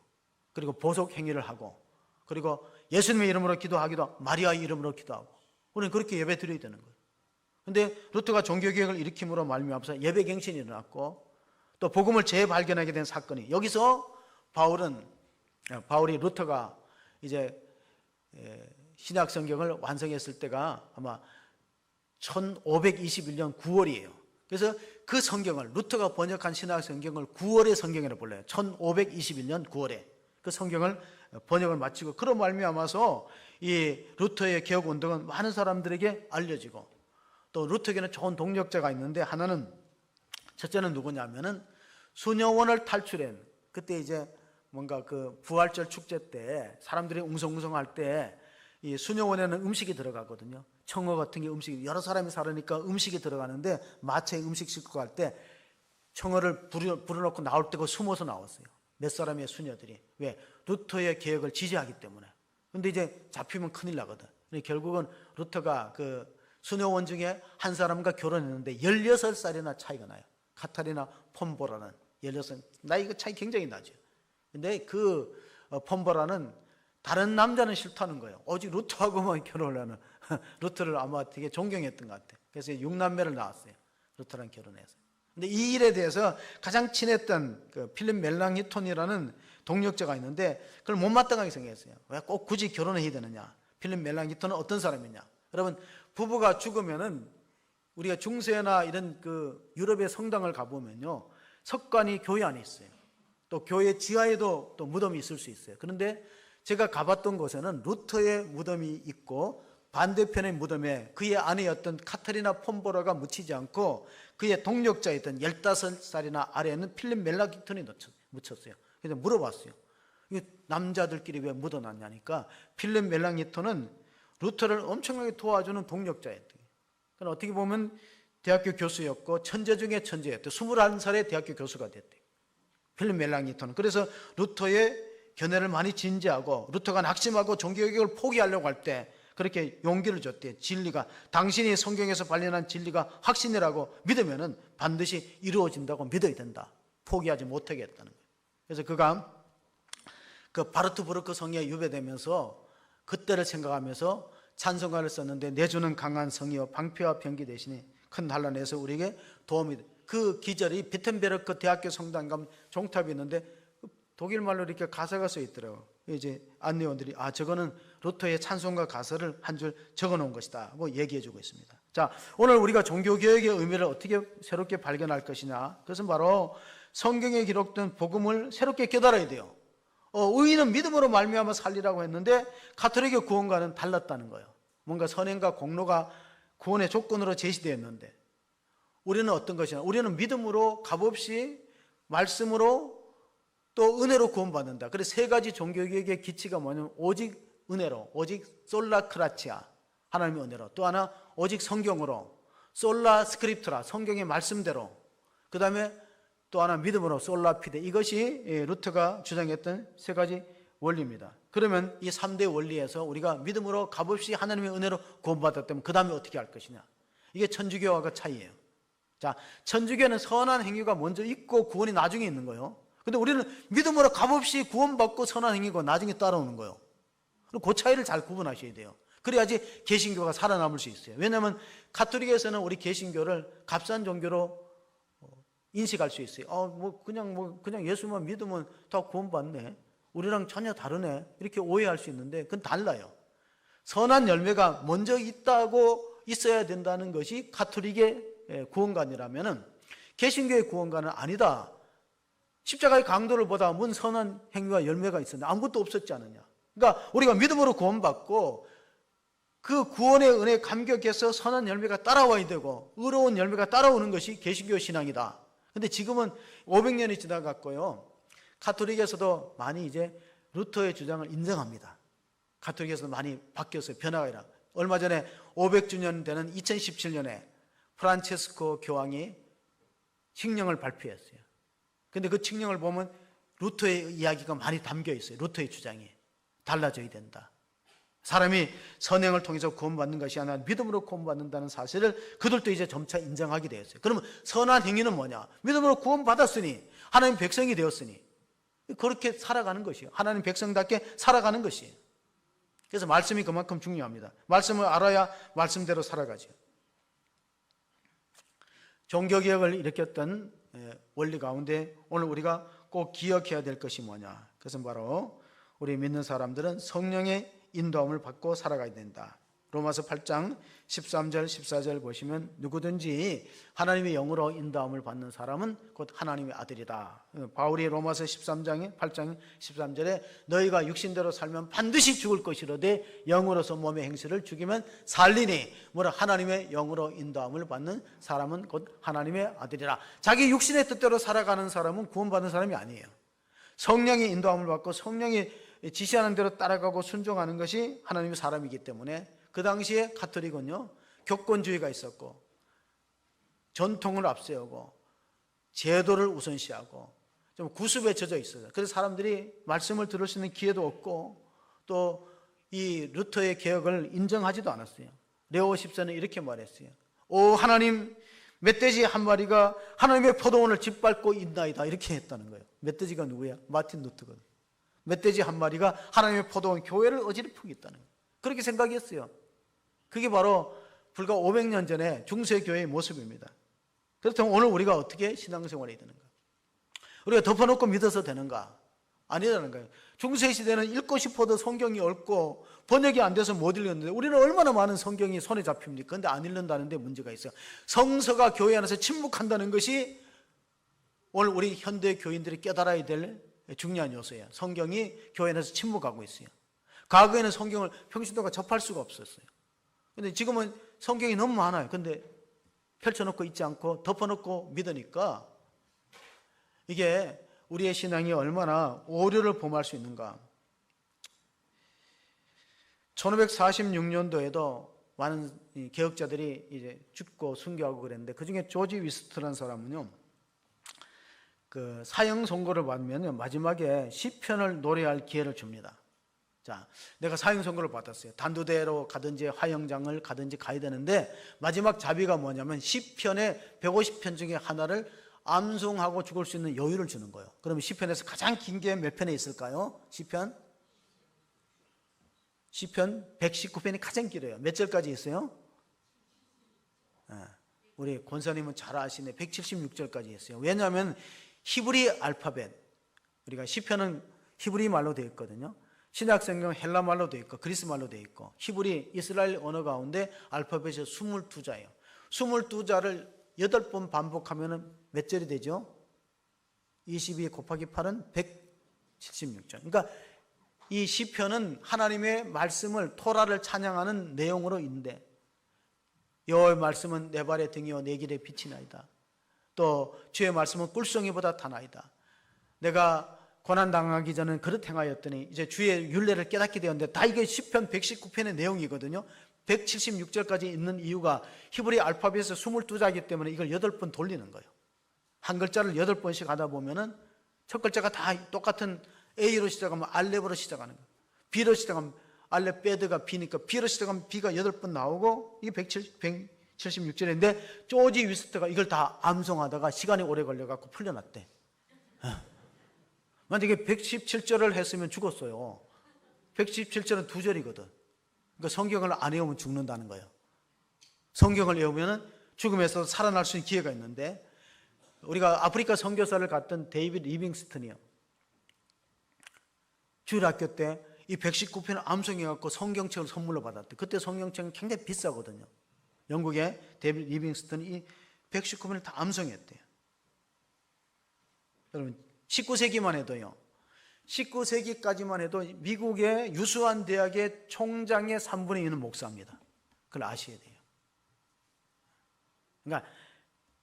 S1: 그리고 보석 행위를 하고 그리고 예수님의 이름으로 기도하기도 하고 마리아의 이름으로 기도하고 우리는 그렇게 예배 드려야 되는 거예요. 그런데 루터가 종교개혁을 일으킴으로 말미암아서 예배갱신이 일어났고 또 복음을 재발견하게 된 사건이 여기서 바울이 루터가 이제 신약성경을 완성했을 때가 아마 1521년 9월이에요. 그래서 그 성경을 루터가 번역한 신약성경을 9월의 성경이라고 불러요. 1521년 9월에 그 성경을 번역을 마치고 그런 말미암아서 이 루터의 개혁운동은 많은 사람들에게 알려지고 또 루터에게는 좋은 동력자가 있는데 하나는 첫째는 누구냐면은 수녀원을 탈출한 그때 이제 뭔가 그 부활절 축제 때 사람들이 웅성웅성할 때 이 수녀원에는 음식이 들어가거든요. 청어 같은 게 음식이 여러 사람이 살으니까 음식이 들어가는데 마차에 음식 싣고 갈 때 청어를 불어넣고 나올 때가 숨어서 나왔어요. 몇 사람의 수녀들이 왜 루터의 개혁을 지지하기 때문에. 근데 이제 잡히면 큰일 나거든. 결국은 루터가 그 수녀원 중에 한 사람과 결혼했는데 16살이나 차이가 나요. 카타리나 폼보라는 16살 나이가 차이 굉장히 나죠. 근데 그 폼보라는 다른 남자는 싫다는 거예요. 오직 루터하고만 결혼을 하는 루터를 아마 되게 존경했던 것 같아요. 그래서 6남매를 낳았어요. 루터랑 결혼해서. 근데 이 일에 대해서 가장 친했던 그 필립 멜랑히톤이라는 동력자가 있는데 그걸 못마땅하게 생각했어요. 왜 꼭 굳이 결혼을 해야 되느냐? 필립 멜랑히톤은 어떤 사람이냐? 여러분 부부가 죽으면은 우리가 중세나 이런 그 유럽의 성당을 가보면요 석관이 교회 안에 있어요. 또 교회 지하에도 또 무덤이 있을 수 있어요. 그런데 제가 가봤던 곳에는 루터의 무덤이 있고 반대편의 무덤에 그의 아내였던 카타리나 폼보라가 묻히지 않고 그의 동력자였던 15살이나 아래에는 필립 멜랑히톤이 묻혔어요. 그래서 물어봤어요. 이 남자들끼리 왜 묻어놨냐니까 필립 멜랑히톤은 루터를 엄청나게 도와주는 동력자였대요. 그러니까 어떻게 보면 대학교 교수였고 천재 중에 천재였대요. 21살에 대학교 교수가 됐대요. 필립 멜랑히톤은. 그래서 루터의 견해를 많이 진지하고 루터가 낙심하고 종교개혁을 포기하려고 할 때 그렇게 용기를 줬대요. 진리가 당신이 성경에서 발견한 진리가 확신이라고 믿으면은 반드시 이루어진다고 믿어야 된다. 포기하지 못하게 했다는 거예요. 그래서 그가 그 바르트부르크 성에 유배되면서 그때를 생각하면서 찬송가를 썼는데 내주는 강한 성이여 방패와 병기 대신에 큰 한란에서 우리에게 도움이 돼. 그 기절이 비텐베르크 대학교 성당 가면 종탑이 있는데 독일 말로 이렇게 가사가 써 있더라고요. 이제 안내원들이 저거는 루터의 찬송가 가사를 한 줄 적어 놓은 것이다 뭐 얘기해 주고 있습니다. 자, 오늘 우리가 종교개혁의 의미를 어떻게 새롭게 발견할 것이냐, 그것은 바로 성경에 기록된 복음을 새롭게 깨달아야 돼요. 의인은 믿음으로 말미암아 살리라고 했는데 가톨릭의 구원과는 달랐다는 거예요. 뭔가 선행과 공로가 구원의 조건으로 제시되었는데 우리는 어떤 것이냐, 우리는 믿음으로 값없이 말씀으로 또 은혜로 구원받는다. 그래서 세 가지 종교개혁의 기치가 뭐냐면 오직 은혜로, 오직 솔라 크라치아, 하나님의 은혜로, 또 하나 오직 성경으로, 솔라 스크립트라, 성경의 말씀대로, 그 다음에 또 하나 믿음으로 솔라피데. 이것이 루터가 주장했던 세 가지 원리입니다. 그러면 이 3대 원리에서 우리가 믿음으로 값없이 하나님의 은혜로 구원받았다면 그 다음에 어떻게 할 것이냐. 이게 천주교와 그 차이예요. 자, 천주교는 선한 행위가 먼저 있고 구원이 나중에 있는 거예요. 근데 우리는 믿음으로 값없이 구원받고 선한 행위가 나중에 따라오는 거예요. 그 차이를 잘 구분하셔야 돼요. 그래야지 개신교가 살아남을 수 있어요. 왜냐하면 가톨릭에서는 우리 개신교를 값싼 종교로 인식할 수 있어요. 그냥 예수만 믿으면 다 구원받네. 우리랑 전혀 다르네. 이렇게 오해할 수 있는데 그건 달라요. 선한 열매가 먼저 있어야 된다는 것이 가톨릭의 구원관이라면 개신교의 구원관은 아니다. 십자가의 강도를 보다 뭔 선한 행위와 열매가 있었는데 아무것도 없었지 않느냐. 그러니까 우리가 믿음으로 구원받고 그 구원의 은혜에 감격해서 선한 열매가 따라와야 되고 의로운 열매가 따라오는 것이 개신교 신앙이다. 근데 지금은 500년이 지나갔고요. 가톨릭에서도 많이 이제 루터의 주장을 인정합니다. 가톨릭에서도 많이 바뀌었어요. 변화가 일어나. 얼마 전에 500주년 되는 2017년에 프란체스코 교황이 칙령을 발표했어요. 근데 그 칙령을 보면 루터의 이야기가 많이 담겨 있어요. 루터의 주장이 달라져야 된다. 사람이 선행을 통해서 구원받는 것이 아니라 믿음으로 구원받는다는 사실을 그들도 이제 점차 인정하게 되었어요. 그러면 선한 행위는 뭐냐? 믿음으로 구원받았으니 하나님 백성이 되었으니 그렇게 살아가는 것이에요. 하나님 백성답게 살아가는 것이에요. 그래서 말씀이 그만큼 중요합니다. 말씀을 알아야 말씀대로 살아가죠. 종교개혁을 일으켰던 원리 가운데 오늘 우리가 꼭 기억해야 될 것이 뭐냐? 그것은 바로 우리 믿는 사람들은 성령의 인도함을 받고 살아가야 된다. 로마서 8장 13절 14절 보시면 누구든지 하나님의 영으로 인도함을 받는 사람은 곧 하나님의 아들이다. 바울이 로마서 13장에 8장 13절에 너희가 육신대로 살면 반드시 죽을 것이로되 영으로서 몸의 행실을 죽이면 살리니 뭐라 하나님의 영으로 인도함을 받는 사람은 곧 하나님의 아들이라. 자기 육신의 뜻대로 살아가는 사람은 구원받는 사람이 아니에요. 성령의 인도함을 받고 성령이 지시하는 대로 따라가고 순종하는 것이 하나님의 사람이기 때문에 그 당시에 가톨릭은요 교권주의가 있었고 전통을 앞세우고 제도를 우선시하고 좀 구습에 젖어 있어요. 그래서 사람들이 말씀을 들을 수 있는 기회도 없고 또 이 루터의 개혁을 인정하지도 않았어요. 레오 14는 이렇게 말했어요. 오 하나님, 멧돼지 한 마리가 하나님의 포도원을 짓밟고 있나이다. 이렇게 했다는 거예요. 멧돼지가 누구야? 마틴 루터거든. 멧돼지 한 마리가 하나님의 포도원 교회를 어지럽히고 있다는 거예요. 그렇게 생각했어요. 그게 바로 불과 500년 전에 중세교회의 모습입니다. 그렇다면 오늘 우리가 어떻게 신앙생활이 되는가? 우리가 덮어놓고 믿어서 되는가? 아니라는 거예요. 중세시대는 읽고 싶어도 성경이 없고 번역이 안 돼서 못 읽었는데 우리는 얼마나 많은 성경이 손에 잡힙니까? 그런데 안 읽는다는 데 문제가 있어요. 성서가 교회 안에서 침묵한다는 것이 오늘 우리 현대 교인들이 깨달아야 될 중요한 요소예요. 성경이 교회 안에서 침묵하고 있어요. 과거에는 성경을 평신도가 접할 수가 없었어요. 근데 지금은 성경이 너무 많아요. 근데 펼쳐놓고 있지 않고 덮어놓고 믿으니까 이게 우리의 신앙이 얼마나 오류를 범할 수 있는가. 1546년도에도 많은 개혁자들이 이제 죽고 순교하고 그랬는데 그 중에 조지 위스트라는 사람은요, 그 사형 선고를 받으면 마지막에 시편을 노래할 기회를 줍니다. 자, 내가 사형 선고를 받았어요. 단두대로 가든지 화형장을 가든지 가야 되는데 마지막 자비가 뭐냐면 시편의 150편 중에 하나를 암송하고 죽을 수 있는 여유를 주는 거예요. 그러면 시편에서 가장 긴 게 몇 편에 있을까요? 시편 119편이 가장 길어요. 몇 절까지 있어요? 우리 권사님은 잘 아시네. 176절까지 있어요. 왜냐하면 히브리 알파벳, 우리가 시편은 히브리 말로 되어 있거든요. 신약성경 헬라 말로 되어 있고 그리스 말로 되어 있고 히브리 이스라엘 언어 가운데 알파벳이 22자예요. 22자를 8번 반복하면 몇 절이 되죠? 22 곱하기 8은 176절. 그러니까 이 시편은 하나님의 말씀을 토라를 찬양하는 내용으로 있는데 여호와의 말씀은 내 발의 등이요 내 길의 빛이나이다. 또 주의 말씀은 꿀송이보다 다나이다. 내가 고난당하기 전은 그릇 행하였더니 이제 주의 율례를 깨닫게 되었는데 다 이게 시편 119편의 내용이거든요. 176절까지 있는 이유가 히브리 알파벳에서 22자이기 때문에 이걸 8번 돌리는 거예요. 한 글자를 8번씩 하다 보면은 첫 글자가 다 똑같은 A로 시작하면 알렙으로 시작하는 거예요. B로 시작하면 알렙 베드가 B니까 B로 시작하면 B가 8번 나오고 이게 176절인데 조지 위스트가 이걸 다 암송하다가 시간이 오래 걸려갖고 풀려났대. 만약에 117절을 했으면 죽었어요. 117절은 2절이거든. 그러니까 성경을 안 외우면 죽는다는 거예요. 성경을 외우면 죽음에서 살아날 수 있는 기회가 있는데, 우리가 아프리카 선교사를 갔던 데이빗 리빙스턴이요, 주일학교 때 이 119편을 암송해갖고 성경책을 선물로 받았대. 그때 성경책은 굉장히 비싸거든요. 영국의 데이빗 리빙스턴이 이 119편을 다 암송했대요. 여러분 19세기만 해도요, 19세기까지만 해도 미국의 유수한 대학의 총장의 3분의 2는 목사입니다. 그걸 아셔야 돼요. 그러니까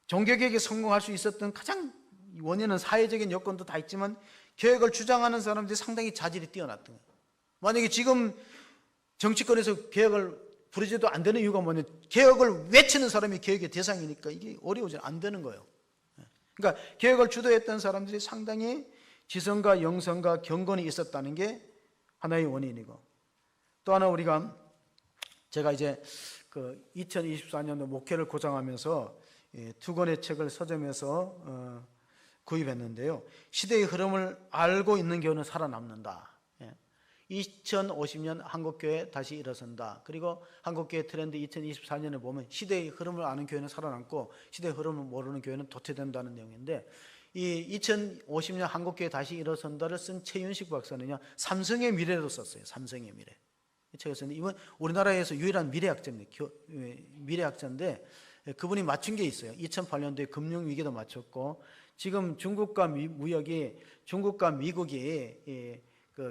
S1: 종교개혁에 성공할 수 있었던 가장 원인은 사회적인 여건도 다 있지만 개혁을 주장하는 사람들이 상당히 자질이 뛰어났던 거예요. 만약에 지금 정치권에서 개혁을 부르지도 안 되는 이유가 뭐냐면 개혁을 외치는 사람이 개혁의 대상이니까 이게 어려워져 안 되는 거예요. 그러니까 개혁을 주도했던 사람들이 상당히 지성과 영성과 경건이 있었다는 게 하나의 원인이고, 또 하나 제가 이제 2024년도 목회를 고정하면서 2권의 책을 서점에서 구입했는데요. 시대의 흐름을 알고 있는 교회는 살아남는다. 2050년 한국교회 다시 일어선다. 그리고 한국교회 트렌드 2024년에 보면 시대의 흐름을 아는 교회는 살아남고 시대의 흐름을 모르는 교회는 도태된다는 내용인데, 이 2050년 한국교회 다시 일어선다를 쓴 최윤식 박사는요, 삼성의 미래로 썼어요. 삼성의 미래. 이 책을 썼는데 이번 우리나라에서 유일한 미래학자인데 그분이 맞춘 게 있어요. 2008년도에 금융위기도 맞췄고, 지금 중국과 미국이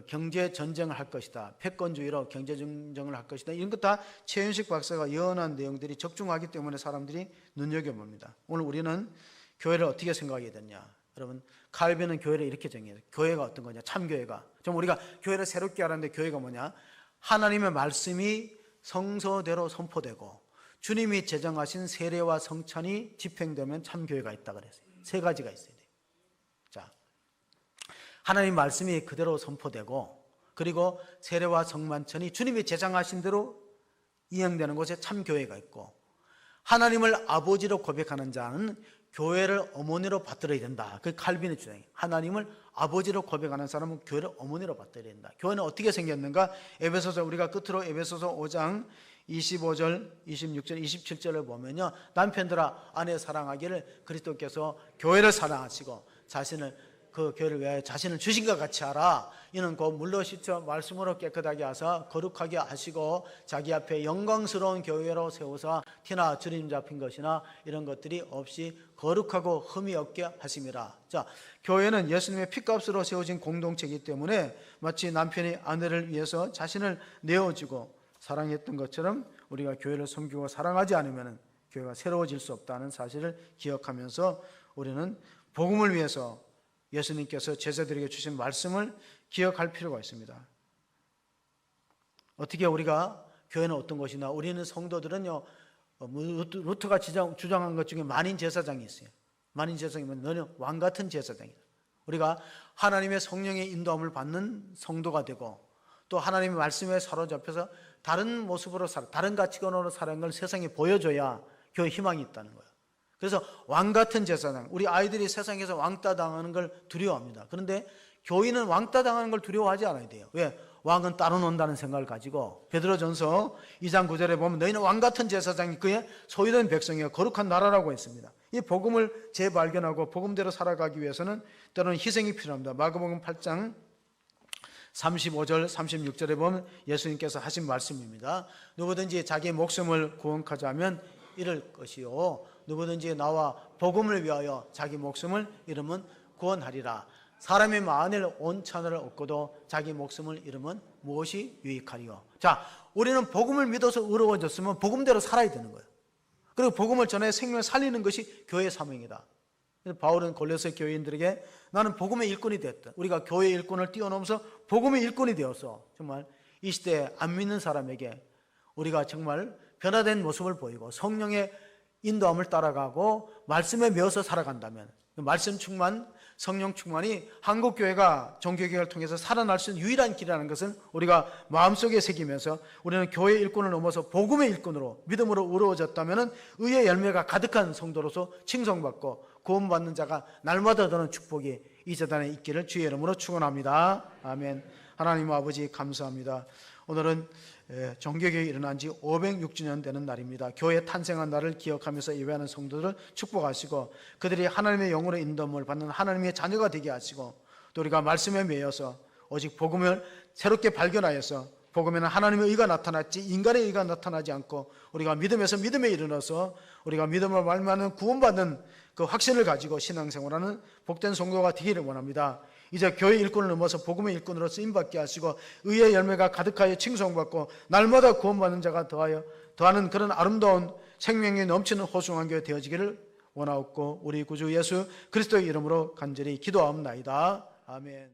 S1: 경제 전쟁을 할 것이다, 패권주의로 경제 전쟁을 할 것이다, 이런 것 다 최윤식 박사가 예언한 내용들이 적중하기 때문에 사람들이 눈여겨봅니다. 오늘 우리는 교회를 어떻게 생각하게 됐냐? 여러분, 칼빈은 교회를 이렇게 정의해요. 교회가 어떤 거냐? 참교회가. 좀 우리가 교회를 새롭게 하는데 교회가 뭐냐? 하나님의 말씀이 성서대로 선포되고 주님이 제정하신 세례와 성찬이 집행되면 참교회가 있다 그랬어요. 3가지가 있어야 돼요. 자, 하나님 말씀이 그대로 선포되고, 그리고 세례와 성만찬이 주님이 제정하신 대로 이행되는 곳에 참교회가 있고, 하나님을 아버지로 고백하는 자는 교회를 어머니로 받들어야 된다. 그게 칼빈의 주장이에요. 하나님을 아버지로 고백하는 사람은 교회를 어머니로 받들어야 된다. 교회는 어떻게 생겼는가? 에베소서, 우리가 끝으로 에베소서 5장 25절, 26절, 27절을 보면요, 남편들아 아내 사랑하기를 그리스도께서 교회를 사랑하시고 그 교회를 위하여 자신을 주신 것 같이 하라. 이는 곧 물로 씻어 말씀으로 깨끗하게 하사 거룩하게 하시고 자기 앞에 영광스러운 교회로 세우사 티나 주림 잡힌 것이나 이런 것들이 없이 거룩하고 흠이 없게 하심이라. 자, 교회는 예수님의 피값으로 세워진 공동체이기 때문에 마치 남편이 아내를 위해서 자신을 내어주고 사랑했던 것처럼 우리가 교회를 섬기고 사랑하지 않으면 교회가 새로워질 수 없다는 사실을 기억하면서 우리는 복음을 위해서 예수님께서 제자들에게 주신 말씀을 기억할 필요가 있습니다. 어떻게 우리가 교회는 어떤 것이나, 우리는 성도들은요, 루트가 주장한 것 중에 만인 제사장이 있어요. 만인 제사장이면 너는 왕 같은 제사장이다. 우리가 하나님의 성령의 인도함을 받는 성도가 되고, 또 하나님의 말씀에 사로잡혀서 다른 모습으로 다른 가치관으로 사는 걸 세상에 보여줘야 교회 희망이 있다는 거예요. 그래서 왕 같은 제사장, 우리 아이들이 세상에서 왕따 당하는 걸 두려워합니다. 그런데 교인은 왕따 당하는 걸 두려워하지 않아야 돼요. 왜? 왕은 따로 논다는 생각을 가지고, 베드로전서 2장 9절에 보면 너희는 왕 같은 제사장이 그의 소유된 백성이여 거룩한 나라라고 했습니다. 이 복음을 재발견하고 복음대로 살아가기 위해서는 때로는 희생이 필요합니다. 마가복음 8장 35절 36절에 보면 예수님께서 하신 말씀입니다. 누구든지 자기 목숨을 구원하자 하면 잃을 것이요, 누구든지 나와 복음을 위하여 자기 목숨을 잃으면 구원하리라. 사람이 만일 온 천하를 얻고도 자기 목숨을 잃으면 무엇이 유익하리요? 자, 우리는 복음을 믿어서 의로워졌으면 복음대로 살아야 되는 거예요. 그리고 복음을 전해 생명을 살리는 것이 교회의 사명이다. 바울은 골로새 교인들에게 나는 복음의 일꾼이 됐다. 우리가 교회의 일꾼을 뛰어넘어서 복음의 일꾼이 되어서 정말 이 시대에 안 믿는 사람에게 우리가 정말 변화된 모습을 보이고 성령의 인도함을 따라가고 말씀에 매어서 살아간다면 말씀 충만, 성령 충만이 한국교회가 종교개혁을 통해서 살아날 수 있는 유일한 길이라는 것은 우리가 마음속에 새기면서 우리는 교회 일꾼을 넘어서 복음의 일꾼으로 믿음으로 우러워졌다면 의의 열매가 가득한 성도로서 칭송받고 구원받는 자가 날마다 더는 축복이 이 재단에 있기를 주의 이름으로 축원합니다. 아멘. 하나님 아버지 감사합니다. 오늘은 종교개혁이 일어난 지 506주년 되는 날입니다. 교회 탄생한 날을 기억하면서 예배하는 성도들을 축복하시고 그들이 하나님의 영으로 인도함을 받는 하나님의 자녀가 되게 하시고 또 우리가 말씀에 매여서 오직 복음을 새롭게 발견하여서 복음에는 하나님의 의가 나타났지 인간의 의가 나타나지 않고 우리가 믿음에서 믿음에 이르러서 우리가 믿음을 말미암아 구원받는 그 확신을 가지고 신앙생활하는 복된 성도가 되기를 원합니다. 이제 교회 일꾼을 넘어서 복음의 일꾼으로 쓰임받게 하시고 의의 열매가 가득하여 칭송받고 날마다 구원받는 자가 더하는 그런 아름다운 생명이 넘치는 호숭한 교회 되어지기를 원하옵고 우리 구주 예수 그리스도의 이름으로 간절히 기도하옵나이다. 아멘.